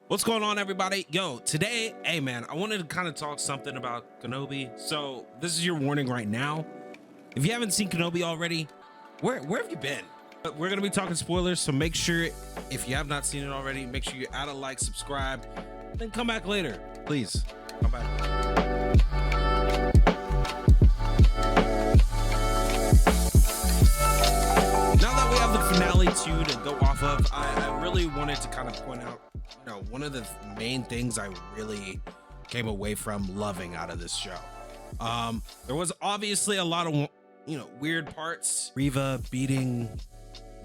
What's going on, everybody? Yo, today, hey man, I wanted to kind of talk something about Kenobi. So this is your warning right now. If you haven't seen Kenobi already, where have you been? We're gonna be talking spoilers, so make sure, if you have not seen it already, make sure you add a like, subscribe, then come back later. Please, come back. Now that we have the finale 2 to go off of, I really wanted to kind of point out, one of the main things I really came away from loving out of this show. There was obviously a lot of, weird parts. Reva beating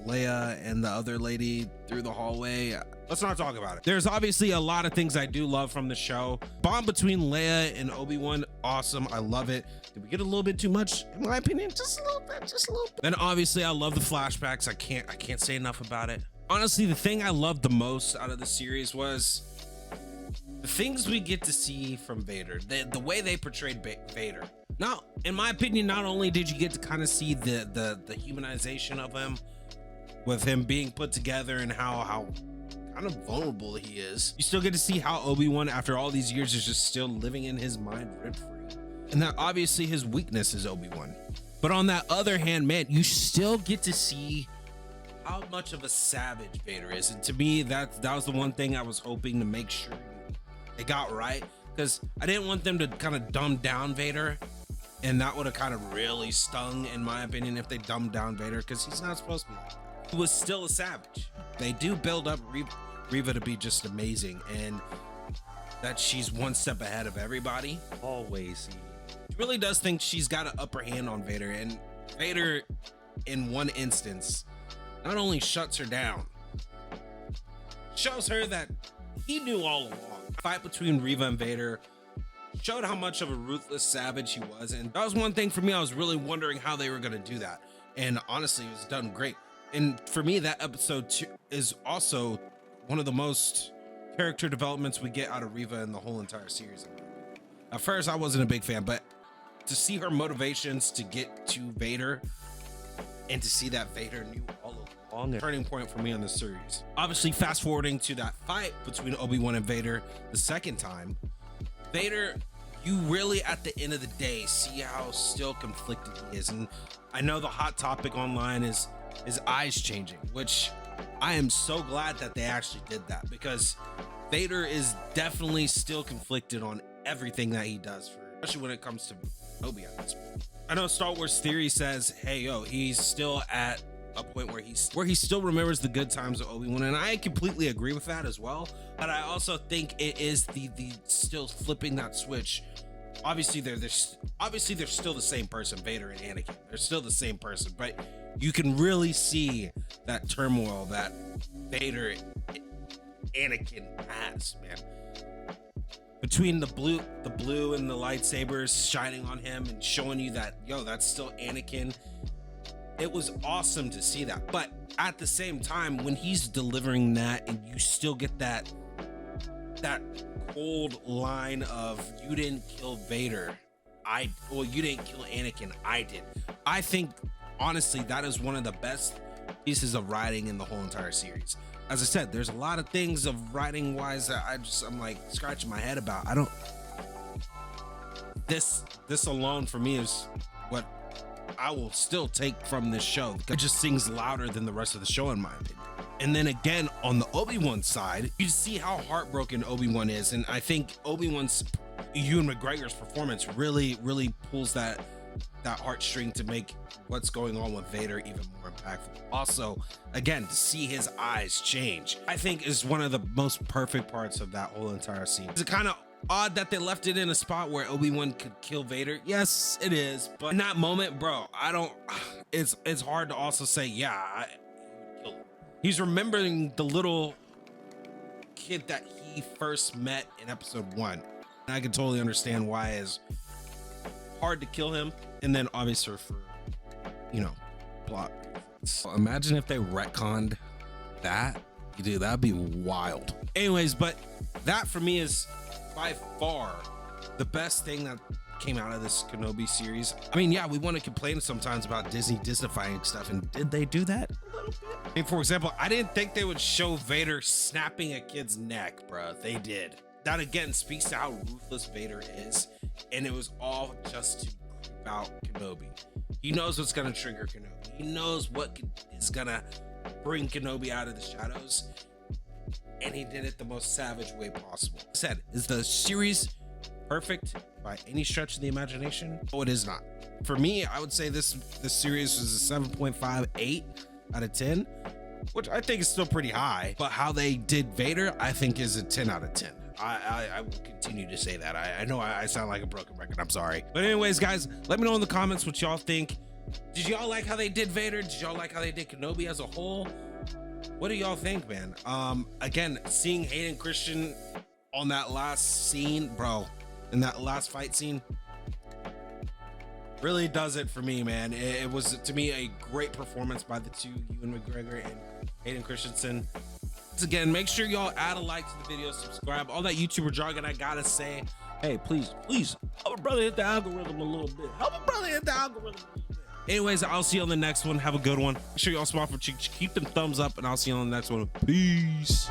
Leia and the other lady through the hallway. Let's not talk about it. There's obviously a lot of things I do love from the show. Bond between Leia and Obi-Wan, awesome. I love it. Did we get a little bit too much, in my opinion? Just a little bit. Then obviously I love the flashbacks. I can't say enough about it. Honestly, the thing I loved the most out of the series was the things we get to see from Vader, the way they portrayed Vader. Now, in my opinion, not only did you get to kind of see the humanization of him, with him being put together and how kind of vulnerable he is, you still get to see how Obi-Wan, after all these years, is just still living in his mind rent-free. And that obviously his weakness is Obi-Wan. But on that other hand, man, you still get to see how much of a savage Vader is. And to me, that was the one thing I was hoping to make sure they got right, because I didn't want them to kind of dumb down Vader, and that would have kind of really stung, in my opinion, if they dumbed down Vader, because he's not supposed to be like that. He was still a savage. They do build up Reva to be just amazing, and that she's one step ahead of everybody. Always. She really does think she's got an upper hand on Vader, and Vader, in one instance, not only shuts her down, shows her that he knew all along. The fight between Reva and Vader showed how much of a ruthless savage he was, and that was one thing for me. I was really wondering how they were going to do that, and honestly, it was done great. And for me, that episode 2 is also one of the most character developments we get out of Reva in the whole entire series. At first, I wasn't a big fan, but to see her motivations to get to Vader, and to see that Vader knew all along, a turning point for me on this series. Obviously, fast forwarding to that fight between Obi-Wan and Vader the second time, Vader, you really at the end of the day see how still conflicted he is. And I know the hot topic online is his eyes changing, which I am so glad that they actually did that, because Vader is definitely still conflicted on everything that he does, especially when it comes to Kenobi at this point. I know Star Wars Theory says, hey, he's still at a point where he still remembers the good times of Obi-Wan, and I completely agree with that as well. But I also think it is the still flipping that switch. Obviously, they're still the same person, Vader and Anakin. They're still the same person, but you can really see that turmoil that Vader Anakin has, man. Between the blue and the lightsabers shining on him and showing you that, that's still Anakin. It was awesome to see that. But at the same time, when he's delivering that and you still get that cold line of, you didn't kill Vader, you didn't kill Anakin, I did. I think, honestly, that is one of the best pieces of writing in the whole entire series. As I said, there's a lot of things of writing wise that I'm like scratching my head about. This alone for me is what I will still take from this show. It just sings louder than the rest of the show, in my opinion. And then again, on the Obi-Wan side, you see how heartbroken Obi-Wan is. And I think Obi-Wan's, Ewan McGregor's performance really pulls that heartstring to make what's going on with Vader even more impactful. Also, again, to see his eyes change, I think is one of the most perfect parts of that whole entire scene. Is it kind of odd that they left it in a spot where Obi-Wan could kill Vader? Yes, it is. But in that moment, bro, it's hard to also say, he would kill him. He's remembering the little kid that he first met in episode 1. And I can totally understand why it's hard to kill him. And then obviously for, plot. So imagine if they retconned that. Dude, that'd be wild. Anyways, but that for me is by far the best thing that came out of this Kenobi series. I mean, yeah, we want to complain sometimes about Disney Disneyfying stuff, and did they do that? A little bit. I mean, for example, I didn't think they would show Vader snapping a kid's neck, bro. They did. That again speaks to how ruthless Vader is, and it was all just to creep out Kenobi. He knows what's gonna trigger Kenobi. He knows what is gonna bring Kenobi out of the shadows, and he did it the most savage way possible. Like I said, is the series perfect by any stretch of the imagination? No, it is not. For me, I would say this series was a 7.58 out of 10, which I think is still pretty high. But how they did Vader, I think is a 10 out of 10. I will continue to say that. I know I sound like a broken record. I'm sorry. But anyways, guys, let me know in the comments what y'all think. Did y'all like how they did Vader? Did y'all like how they did Kenobi as a whole? What do y'all think, man? Again, seeing Hayden Christensen on that last scene, bro, in that last fight scene, really does it for me, man. It was, to me, a great performance by the two, Ewan McGregor and Hayden Christensen. Once again, make sure y'all add a like to the video, subscribe, all that YouTuber jargon I gotta say. Hey, please, help a brother hit the algorithm a little bit. Help a brother hit the algorithm a little bit. Anyways, I'll see you on the next one. Have a good one. Make sure y'all smile for cheeks. Keep them thumbs up, and I'll see you on the next one. Peace.